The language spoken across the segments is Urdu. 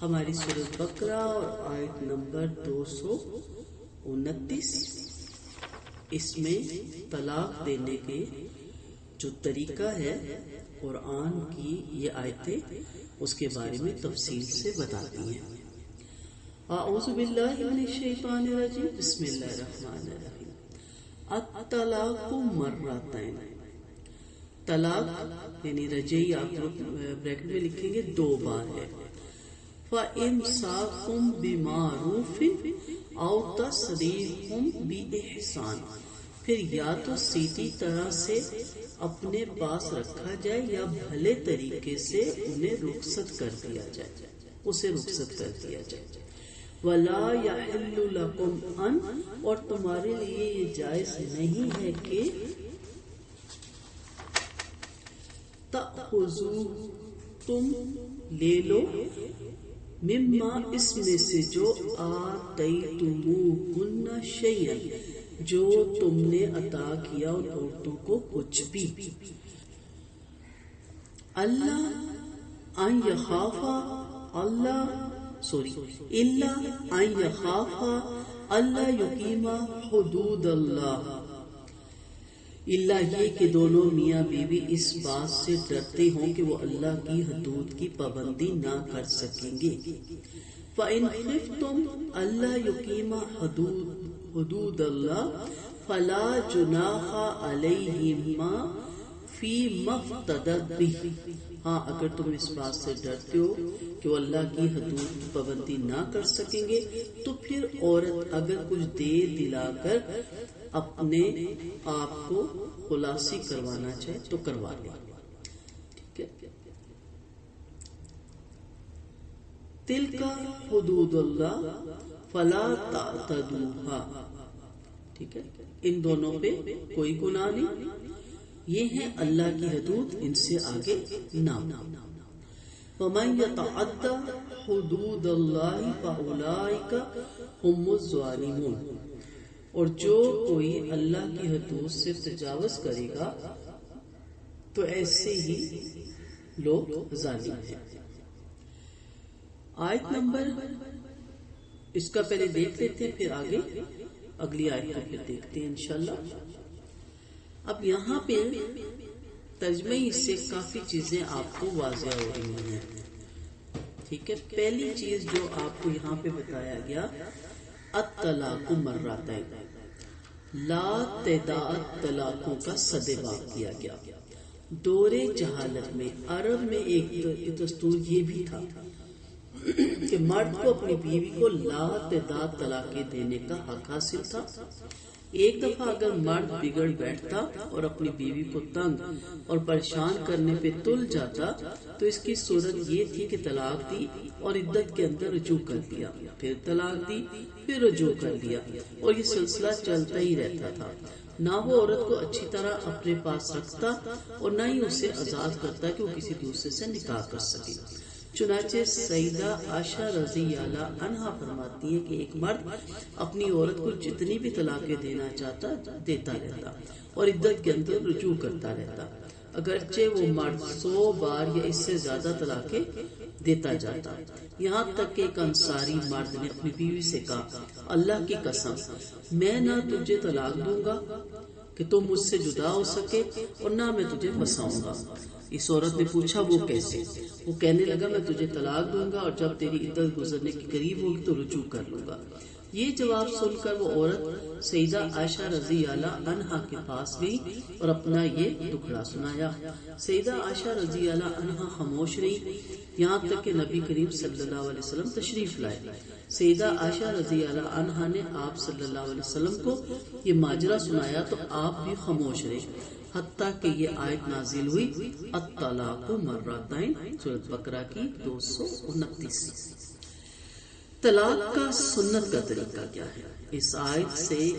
ہماری سورۃ بقرہ اور آیت نمبر 229. اس میں طلاق دینے کے جو طریقہ ہے قرآن کی یہ آیتیں اس کے بارے میں تفصیل سے بتاتی ہیں. اعوذ باللہ من الشیطان الرجیم. بسم اللہ الرحمن الرحیم. الطلاق مرتين. طلاق یعنی رجعی آپ لوگ بریکٹ میں لکھیں گے 2 بار ہے. فَإِمْسَاكُمْ بِمَعْرُوفٍ أَوْ تَسْرِيحٌ بِإِحْسَانٍ. پھر یا تو سیدھی طرح سے اپنے پاس رکھا جائے یا بھلے طریقے سے انہیں رخصت کر دیا جائے، اسے رخصت کر دیا جائے. وَلَا يَحِلُّ لَكُمْ أَن. اور تمہارے لیے یہ جائز نہیں ہے کہ تأخذوا تم لے لو مما اس میں سے جو آتیتموہن شیئا جو تم نے عطا کیا ان عورتوں کو کچھ بھی. اللہ ان یخافا اللہ الا ان یخافا اللہ یقیما حدود اللہ. اللہ یہ کہ دونوں میاں بیوی اس بات سے ڈرتے ہوں کہ وہ اللہ کی حدود کی پابندی نہ کر سکیں گے. فَإِنْ خِفْتُمْ أَلَّا يُقِيمَ حُدُودَ اللَّهِ فَلَا جُنَاحَ عَلَيْهِمَا فِي مَا افْتَدَتْ بِهِ. ہاں اگر تم اس بات سے ڈرتے ہو کہ وہ اللہ کی حدود کی پابندی نہ کر سکیں گے تو پھر عورت اگر کچھ دے دلا کر اپنے آپ کو خلاصی کروانا چاہے تو کروا لے. ٹھیک ہے. تلک حدود اللہ فلا تعتدوها. ٹھیک ہے. ان دونوں پہ کوئی گناہ نہیں، یہ ہیں اللہ کی حدود، ان سے آگے نہ. وَمَن يَتَعَدَّ حُدُودَ اللَّهِ فَأُولَٰئِكَ هُمُ الظَّالِمُونَ. اور جو کوئی اللہ کی حدود سے تجاوز کرے گا تو ایسے ہی لوگ ظالم ہیں. آیت نمبر اس کا پہلے دیکھ لیتے ہیں، پھر آگے اگلی آیت کو پھر دیکھتے ہیں انشاءاللہ. اب یہاں پہ ترجمے سے کافی چیزیں آپ کو واضح ہو رہی ہیں. ٹھیک ہے. پہلی چیز جو آپ کو یہاں پہ بتایا گیا الطلاق مرتين، لا تعداد طلاقوں کا صدباب کیا گیا. دور جہالت میں عرب میں ایک دستور یہ بھی تھا کہ مرد کو اپنی بیوی کو لا تعداد طلاقیں دینے کا حق حاصل تھا. ایک دفعہ اگر مرد بگڑ بیٹھتا اور اپنی بیوی کو تنگ اور پریشان کرنے پہ تل جاتا تو اس کی صورت یہ تھی کہ طلاق دی اور عدت کے اندر رجوع کر دیا، پھر طلاق دی، پھر رجوع کر دیا، اور یہ سلسلہ چلتا ہی رہتا تھا. نہ وہ عورت کو اچھی طرح اپنے پاس رکھتا اور نہ ہی اسے آزاد کرتا کہ وہ کسی دوسرے سے نکاح کر سکے. چنانچہ سیدہ عائشہ رضی اللہ عنہا فرماتی ہے کہ ایک مرد اپنی عورت کو جتنی بھی طلاقیں دینا چاہتا دیتا رہتا اور عدت کے اندر رجوع کرتا رہتا، اگرچہ وہ مرد 100 بار یا اس سے زیادہ طلاقیں دیتا جاتا. یہاں تک کہ ایک انصاری مرد نے اپنی بیوی سے کہا، اللہ کی قسم میں نہ تجھے طلاق دوں گا کہ تم مجھ سے جدا ہو سکے اور نہ میں تجھے پھنساؤں گا. اس عورت نے پوچھا وہ کیسے؟ وہ کہنے لگا میں تجھے طلاق دوں گا اور جب تیری عدت گزرنے کے قریب ہوگی تو رجوع کر لوں گا. یہ جواب سن کر وہ عورت سیدہ عائشہ رضی اللہ عنہا کے پاس گئی اور اپنا یہ دکھڑا سنایا. سیدہ عائشہ رضی اللہ عنہا خاموش رہی یہاں تک کہ نبی کریم صلی اللہ علیہ وسلم تشریف لائے. سیدہ عائشہ رضی اللہ عنہا نے آپ صلی اللہ علیہ وسلم کو یہ ماجرا سنایا تو آپ بھی خاموش رہے، حتیٰ کہ یہ آیت نازل ہوئی الطلاق مرتين، سورۃ بقرہ کی 229. طلاق کا سنت کا طریقہ کیا ہے؟ اس آیت سے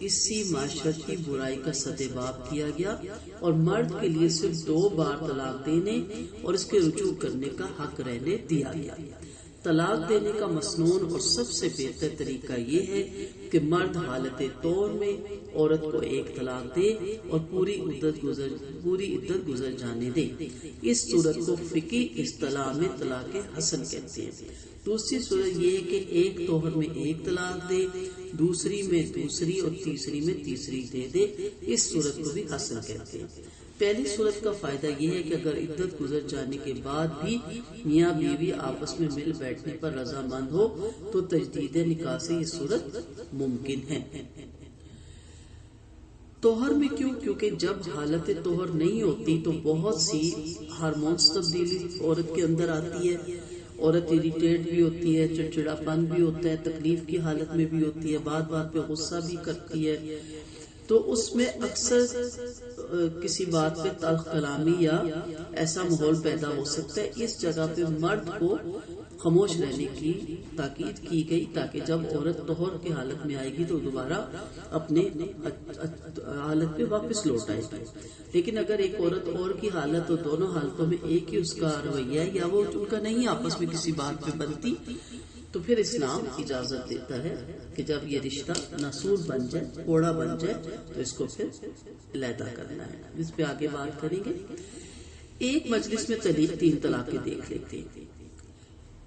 اسی معاشرتی برائی کا سدباب کیا گیا اور مرد کے لیے صرف 2 بار طلاق دینے اور اس کے رجوع کرنے کا حق رہنے دیا گیا. طلاق دینے کا مسنون اور سب سے بہتر طریقہ یہ ہے کہ مرد حالت طور میں عورت کو ایک طلاق دے اور پوری عدت گزر جانے دے. اس صورت کو فقہی اصطلاح میں طلاق حسن کہتے ہیں. دوسری صورت یہ ہے کہ ایک طہر میں ایک طلاق دے، دوسری میں دوسری اور تیسری میں تیسری دے دے. اس صورت کو بھی حسن کہتے ہیں. پہلی صورت کا فائدہ یہ ہے کہ اگر عدت گزر جانے کے بعد بھی میاں بیوی آپس میں مل بیٹھنے پر رضامند ہو تو تجدید نکاح سے یہ صورت ممکن ہے. طہر میں کیوں؟ کیونکہ جب حالت طہر نہیں ہوتی تو بہت سی ہارمونز تبدیلی عورت کے اندر آتی ہے. عورت اریٹیٹ بھی ہوتی ہے، چڑچڑا پن بھی ہوتا ہے، تکلیف کی حالت میں بھی ہوتی ہے، بات بات پہ غصہ بھی کرتی ہے. تو اس میں اکثر کسی بات پہ تلخ کلامی یا ایسا ماحول پیدا ہو سکتا ہے. اس جگہ پہ مرد کو خاموش رہنے کی تاکید کی گئی تاکہ جب عورت طہر کی حالت میں آئے گی تو دوبارہ اپنے حالت پہ واپس لوٹ آئے گی. لیکن اگر ایک عورت اور کی حالت اور دونوں حالتوں میں ایک ہی اس کا رویہ ہے یا وہ ان کا نہیں آپس میں کسی بات پہ بنتی تو پھر اسلام اجازت دیتا ہے کہ جب یہ رشتہ ناسور بن جائے، کوڑا بن جائے تو اس کو پھر علیحدہ کرنا ہے. اس پہ آگے بات کریں گے. ایک مجلس میں طلیق 3 طلاقیں دیکھ لیتے ہیں.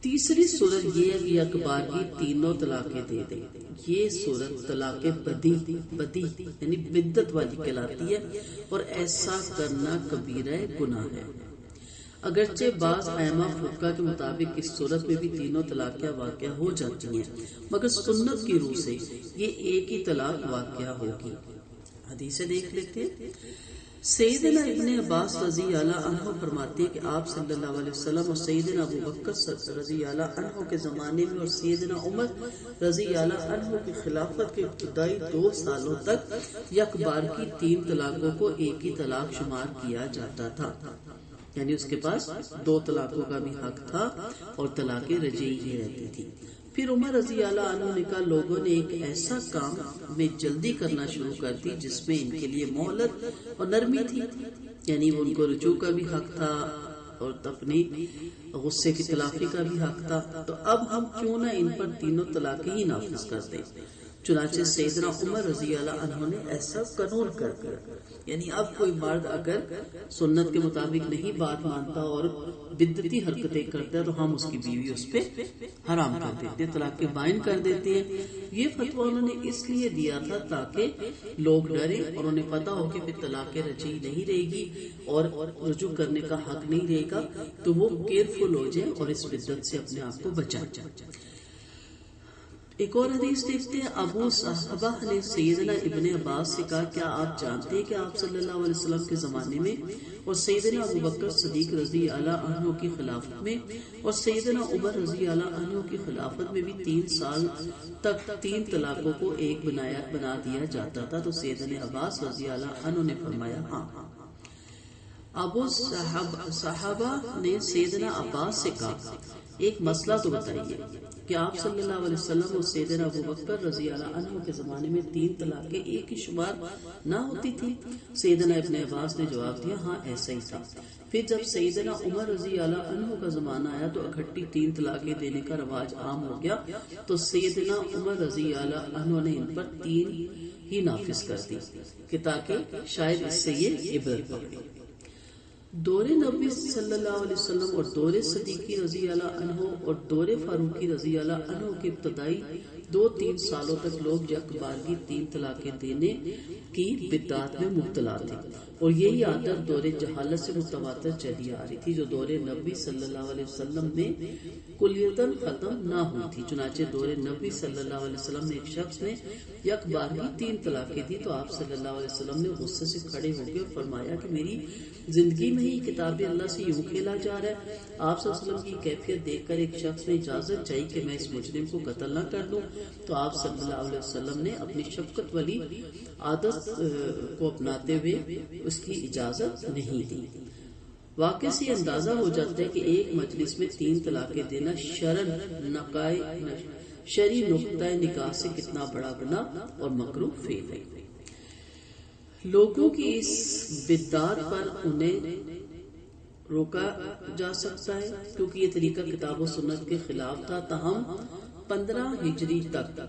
تیسری صورت یہ ہے کہ اکبارگی تینوں طلاقیں دے دیں. یہ صورت طلاق بدی یعنی بدت والی کہلاتی ہے اور ایسا کرنا کبیرہ گناہ ہے. اگرچہ بعض ائمہ فقہ کے مطابق اس صورت میں بھی تینوں طلاقیں واقع ہو جاتی ہیں مگر سنت کی روح سے یہ ایک ہی طلاق واقع ہوگی. حدیثیں دیکھ لیتے ہیں. سیدنا ابن عباس رضی اللہ عنہ فرماتے ہیں کہ آپ صلی اللہ علیہ وسلم اور سیدنا ابو بکر رضی اللہ عنہ کے زمانے میں اور سیدنا عمر رضی اللہ عنہ کی خلافت کے ابتدائی 2 سالوں تک یک بار کی 3 طلاقوں کو ایک ہی طلاق شمار کیا جاتا تھا. یعنی اس کے پاس 2 طلاقوں کا بھی حق تھا اور طلاق رجعی ہی رہتی تھی. پھر عمر رضی اللہ عنہ نے کہا لوگوں نے ایک ایسا کام میں جلدی کرنا شروع کر دی جس میں ان کے لیے مہلت اور نرمی تھی. یعنی ان کو رجوع کا بھی حق تھا اور اپنی غصے کی تلافی کا بھی حق تھا. تو اب ہم کیوں نہ ان پر تینوں طلاقیں ہی نافذ کر دیں. چنانچہ سیدنا عمر رضی اللہ عنہ نے ایسا قانون کر دیا. یعنی اب کوئی مرد اگر سنت کے مطابق نہیں بات مانتا اور بدعتی حرکتیں کرتا ہے تو ہم اس کی بیوی اس پہ حرام کر دیتے ہیں، طلاق بائن کر دیتے ہیں. یہ فتویٰ انہوں نے اس لیے دیا تھا تاکہ لوگ ڈریں اور انہیں پتا ہو کہ پھر طلاق رجعی نہیں رہے گی اور رجوع کرنے کا حق نہیں رہے گا تو وہ کیئرفل ہو جائیں اور اس بدعت سے اپنے آپ کو بچائیں. ایک اور حدیث دیکھتے ہیں. ابو صحابہ نے سیدنا ابن عباس سے کہا کیا آپ جانتے ہیں کہ آپ صلی اللہ علیہ وسلم کے زمانے میں اور سیدنا ابو بکر صدیق رضی اللہ عنہ کی خلافت میں اور سیدنا عمر رضی اللہ عنہ کی خلافت میں بھی 3 سال تک 3 طلاقوں کو ایک بنا دیا جاتا تھا؟ تو سیدنا عباس رضی اللہ عنہ نے فرمایا ہاں. ابو صحابہ نے سیدنا عباس سے کہا ایک مسئلہ تو بتائیے کہ آپ صلی اللہ علیہ وسلم اور سیدنا ابو بکر رضی اللہ عنہ کے زمانے میں 3 طلاقیں ایک ہی شمار نہ ہوتی تھی؟ سیدنا ابن عباس نے جواب دیا ہاں ایسا ہی تھا. پھر جب سیدنا عمر رضی اللہ عنہ کا زمانہ آیا تو اکٹھی 3 طلاقیں دینے کا رواج عام ہو گیا تو سیدنا عمر رضی اللہ عنہ نے ان پر 3 ہی نافذ کر دی کہ تاکہ شاید اس سے یہ عبرت پکڑے. دور نبی صلی اللہ علیہ وسلم اور دور صدیقی رضی اللہ عنہ اور دور فاروقی رضی اللہ عنہ کے ابتدائی 2-3 سالوں تک لوگ یک بارگی 3 طلاقیں دینے کی بدعت میں مبتلا تھے اور یہی عادت دور جہالت سے متواتر چلی آ رہی تھی جو دور نبی صلی اللہ علیہ وسلم میں کلیتاً ختم نہ ہوئی تھی. چنانچہ دور نبی صلی اللہ علیہ وسلم میں ایک شخص نے یک بارگی 3 طلاقیں دی تو آپ صلی اللہ علیہ وسلم نے غصے سے کھڑے ہو کے فرمایا کہ میری زندگی میں ہی کتاب اللہ سے یوں کھیلا جا رہا ہے. آپ صلی اللہ علیہ وسلم کی کیفیت دیکھ کر ایک شخص نے اجازت چاہی کہ میں اس مجرم کو قتل نہ کر دوں تو آپ صلی اللہ علیہ وسلم نے اپنی شفقت والی عادت کو اپناتے ہوئے اس کی اجازت نہیں دی. واقع سے اندازہ ہو جاتا ہے کہ ایک مجلس میں 3 طلاقیں دینا شرعی نقطۂ نگاہ سے کتنا بڑا گناہ اور مکروہ فعل ہے. لوگوں کی اس بدعت پر انہیں روکا جا سکتا ہے کیونکہ یہ طریقہ کتاب و سنت کے خلاف تھا، تاہم 15 ہجری تک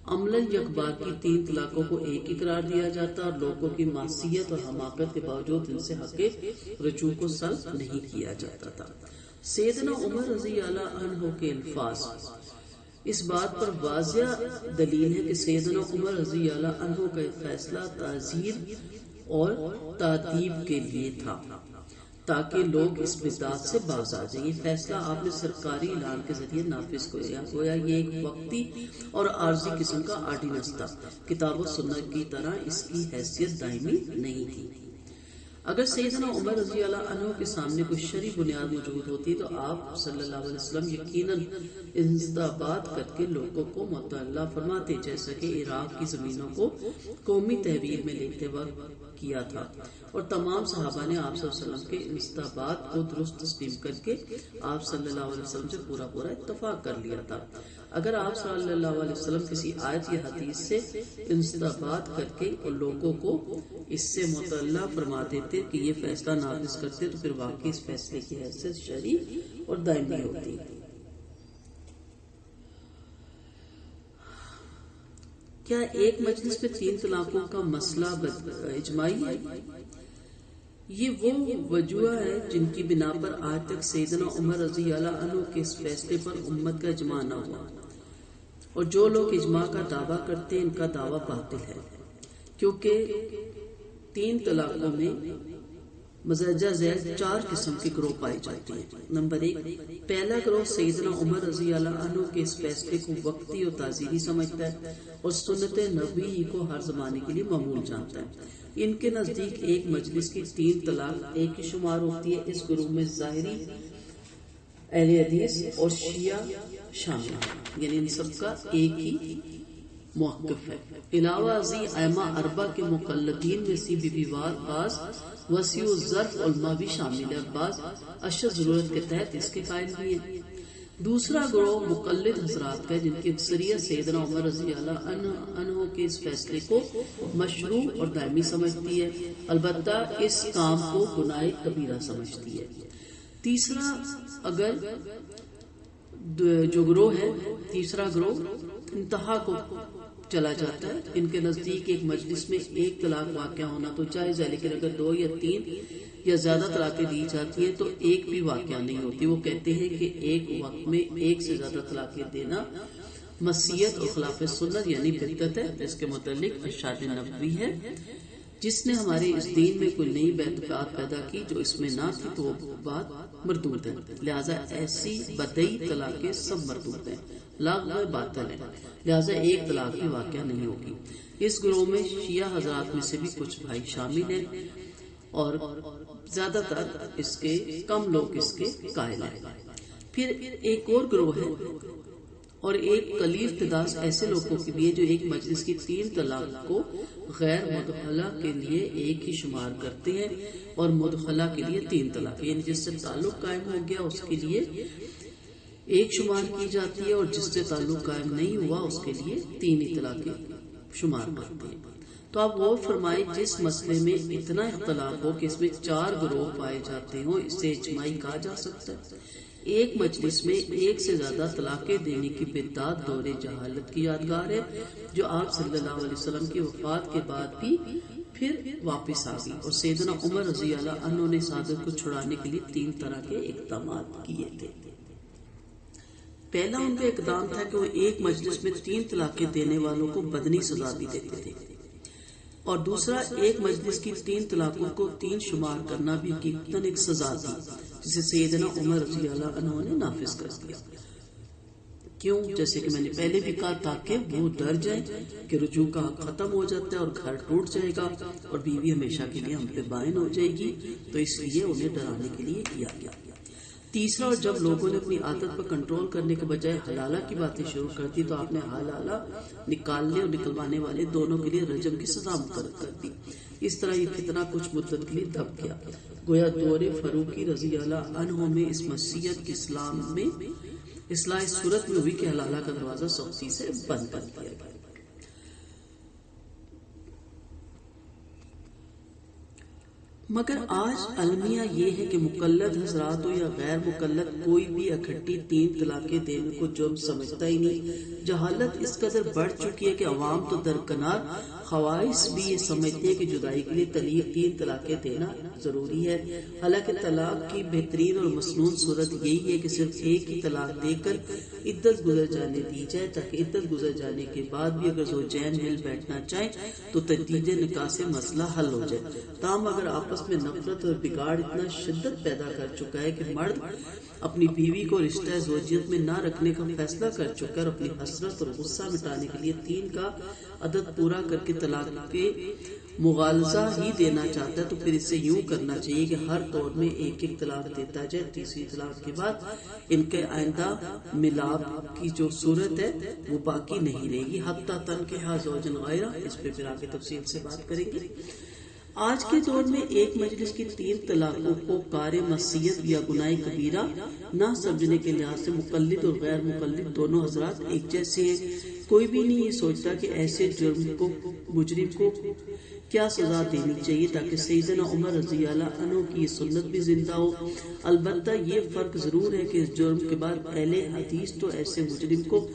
عملاً یک بار کی 3 طلاقوں کو ایک ہی قرار دیا جاتا اور لوگوں کی معصیت اور حماقت کے باوجود ان سے حق رجوع کو سلب نہیں کیا جاتا تھا۔ سیدنا عمر رضی اللہ عنہ کے الفاظ اس بات پر واضح دلیل ہے کہ سیدنا عمر رضی اللہ عنہ کا فیصلہ تعزیر اور تادیب کے لیے تھا تاکہ لوگ اس بدعت سے باز آ جائیں۔ یہ فیصلہ آپ نے سرکاری اعلان کے ذریعے نافذ کیا، گویا یہ ایک وقتی اور عارضی قسم کا آرڈیننس تھا، کتاب و سنت کی طرح اس کی حیثیت دائمی نہیں تھی۔ اگر سیدنا عمر رضی اللہ عنہ کے سامنے کوئی شرعی بنیاد موجود ہوتی تو آپ صلی اللہ علیہ وسلم یقیناً انتخابات کر کے لوگوں کو مطلع فرماتے، جیسا کہ عراق کی زمینوں کو قومی تحویل میں لیتے وقت کیا تھا، اور تمام صحابہ نے آپ صلی اللہ علیہ وسلم کے انتخابات کو درست تسلیم کر کے آپ صلی اللہ علیہ وسلم سے پورا اتفاق کر لیا تھا۔ اگر آپ صلی اللہ علیہ وسلم کسی آیت یا حدیث سے انتخابات کر کے اور لوگوں کو اس سے مطلع فرما دیتے کہ یہ فیصلہ نافذ کرتے تو پھر واقعی اس فیصلے کی حیثیت شرعی اور دائمی ہوتی۔ کیا ایک مجلس میں 3 طلاقوں کا مسئلہ اجماعی ہے؟ یہ وہ وجوہ ہے جن کی بنا پر آج تک سیدنا عمر رضی اللہ عنہ کے اس فیصلے پر امت کا اجماع نہ ہوا، اور جو لوگ اجماع کا دعویٰ کرتے ہیں ان کا دعویٰ باطل ہے، کیونکہ 3 طلاقوں میں مزجہ ذیل 4 قسم کے گروہ پائے جاتے ہیں۔ نمبر 1، پہلا گروہ سیدنا عمر رضی اللہ عنہ کے اس فیصلے کو وقتی اور تعزیری سمجھتا ہے اور سنت نبوی کو ہر زمانے کے لیے معمول جانتا ہے۔ ان کے نزدیک ایک مجلس کی 3 طلاق ایک ہی شمار ہوتی ہے۔ اس گروہ میں ظاہری اہل حدیث اور شیعہ شامل ہیں، یعنی ان سب کا ایک ہی موقف ہے۔ علاوہ ازیں ائمہ 4 کے مقلدین میں سے بھی بعض وسیع الظرف علماء بھی شامل ہیں، بعض اشد ضرورت کے تحت اس کے قائل بھی ہیں۔ دوسرا گروہ مقلد حضرات کا ہے جن کی اکثریت سیدنا عمر رضی اللہ عنہ کے اس فیصلے کو مشروع اور دائمی سمجھتی ہے، البتہ اس کام کو گناہ کبیرہ سمجھتی ہے۔ تیسرا گروہ انتہا کو چلا جاتا ہے۔ ان کے نزدیک ایک مجلس میں 1 طلاق واقع ہونا تو جائز ہے، لیکن اگر 2 یا 3 یا زیادہ طلاقیں دی جاتی ہیں تو ایک بھی واقعہ نہیں ہوتی۔ وہ کہتے ہیں کہ ایک وقت میں 1 سے زیادہ طلاقیں دینا مسیت اور خلاف سنت یعنی بدعت ہے، جس کے متعلق ارشاد نبوی ہے، جس نے ہمارے اس دین میں کوئی نئی بات پیدا کی جو اس میں نہ تھی تو وہ بات مردود ہے، لہٰذا ایسی بدعی طلاقیں سب مردود ہیں، لاغو باطل ہیں، لہٰذا 1 طلاق بھی واقع نہیں ہوگی۔ اس گروہ میں شیعہ حضرات میں سے بھی کچھ بھائی شامل ہیں اور زیادہ تر اس کے کم لوگ اس کے قائل ہیں۔ پھر ایک اور گروہ ہے اور ایک قلیل تعداد ایسے لوگوں کی بھی ہے جو ایک مجلس کی 3 طلاق کو غیر مدخلہ کے لیے ایک ہی شمار کرتے ہیں اور مدخلہ کے لیے 3 طلاق، یعنی جس سے تعلق قائم ہو گیا اس کے لیے 1 شمار کی جاتی ہے اور جس سے تعلق قائم نہیں ہوا اس کے لیے 3 ہی طلاقیں شمار کرتے ہیں۔ تو آپ غور فرمائیں، جس مسئلے میں اتنا اختلاف ہو کہ اس میں 4 گروہ پائے جاتے ہوں، اسے اجماعی کہا جا سکتا ہے۔ ایک مجلس میں 1 سے زیادہ طلاقیں دینے کی بدعت دور جہالت کی یادگار ہے جو آپ صلی اللہ علیہ وسلم کی وفات کے بعد بھی پھر واپس آ گئی، اور سیدنا عمر رضی اللہ عنہ نے اس عادت کو چھڑانے کے لیے 3 طرح کے اقدامات کیے تھے۔ پہلا ان کا اقدام تھا کہ وہ ایک مجلس میں 3 طلاقیں دینے والوں کو بدنی سزا بھی دیتے تھے، اور دوسرا ایک مجلس کی 3 طلاقوں کو 3 شمار کرنا بھی حقیقتاً ایک سزا تھی جسے سیدنا عمر رضی اللہ عنہ نے نافذ کر دیا۔ کیوں؟ جیسے کہ میں نے پہلے بھی کہا، تاکہ وہ ڈر جائیں کہ رجوع کا حق ختم ہو جاتا ہے اور گھر ٹوٹ جائے گا اور بیوی ہمیشہ کے لیے ہم پہ بائن ہو جائے گی، تو اس لیے انہیں ڈرانے کے لیے کیا گیا۔ تیسرا، اور جب لوگوں نے اپنی عادت پر کنٹرول کرنے کے بجائے حلالہ کی باتیں شروع کر دی تو آپ نے حلالہ نکالنے اور نکلوانے والے دونوں کے لیے رجم کی سزا مقرر کر دی۔ اس طرح یہ فتنہ کچھ مدت کے لیے دب گیا، گویا دور فاروقی رضی اللہ عنہ میں اس مسیحیت کی اسلام میں اصلاح صورت میں ہوئی کہ حلالہ کا دروازہ سختی سے بند کر دیا گیا۔ مگر آج المیہ یہ ہے کہ مقلد حضرات ہو یا غیر مقلد کوئی بھی اکٹھی 3 طلاقیں دینے کو جرم سمجھتا ہی نہیں۔ جہالت اس قدر بڑھ چکی ہے کہ عوام تو درکنار خواص بھی یہ سمجھتے ہیں کہ جدائی کے لیے 3 طلاقیں دینا ضروری ہے، حالانکہ طلاق کی بہترین اور مسنون صورت یہی ہے کہ صرف ایک ہی طلاق دے کر عدت گزر جانے دی جائے، تاکہ عدت گزر جانے کے بعد بھی اگر زوجین مل بیٹھنا چاہیں تو تجدید نکاح سے مسئلہ حل ہو جائے۔ تاہم اگر آپس میں نفرت اور بگاڑ اتنا شدت پیدا کر چکا ہے کہ مرد اپنی بیوی کو رشتہ زوجیت میں نہ رکھنے کا فیصلہ کر چکا ہے اور اپنی حسرت اور غصہ مٹانے کے لیے 3 کا عدد پورا کر کے طلاق کے مغالظہ ہی دینا چاہتا ہے، تو پھر اسے یوں کرنا چاہیے کہ ہر دور میں ایک طلاق دیتا جائے۔ تیسری طلاق کے بعد ان کے آئندہ ملاپ کی جو صورت ہے وہ باقی نہیں رہے گی، حتی تنکحا زوجا غیرہ، اس پہ پھر آگے تفصیل سے بات کریں گے۔ آج کے دور میں ایک مجلس کی 3 طلاقوں کو کار معصیت یا گناہ کبیرہ نہ سمجھنے کے لحاظ سے مقلد اور غیر مقلد دونوں حضرات ایک جیسے ہیں۔ کوئی بھی نہیں یہ سوچتا کہ ایسے مجرم کو کیا سزا دینی چاہیے تاکہ سیدنا عمر رضی اللہ عنہ کی یہ سنت بھی زندہ ہو۔ البتہ یہ فرق ضرور ہے کہ اس جرم کے بعد اہل حدیث تو ایسے مجرم کو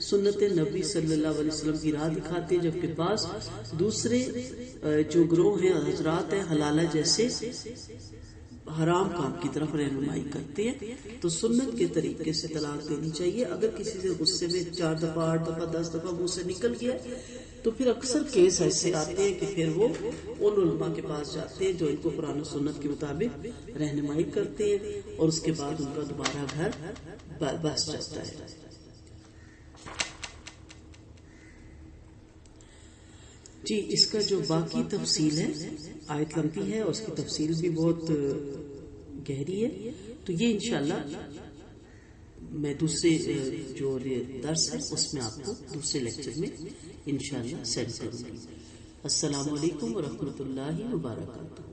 سنت نبی صلی اللہ علیہ وسلم کی راہ دکھاتے ہیں، جبکہ بعض دوسرے جو گروہ ہیں حضرات ہیں حلالہ جیسے حرام کام کی طرف رہنمائی کرتے ہیں۔ تو سنت کے طریقے سے طلاق دینی چاہیے۔ اگر کسی سے غصے میں 4 دفعہ 8 دفعہ 10 دفعہ منہ سے نکل گیا تو پھر اکثر کیس ایسے آتے ہیں کہ پھر وہ ان علماء کے پاس جاتے ہیں جو ان کو قرآن و سنت کے مطابق رہنمائی کرتے ہیں، اور اس کے بعد ان کا دوبارہ گھر بس جاتا ہے۔ جی، اس کا جو باقی تفصیل ہے، آیت لمبی ہے اور اس کی تفصیل بھی بہت گہری ہے، تو یہ انشاءاللہ میں دوسرے جو درس ہے اس میں آپ کو دوسرے لیکچر میں انشاءاللہ سینڈ کروں گی۔ السلام علیکم ورحمۃ اللہ وبرکاتہ۔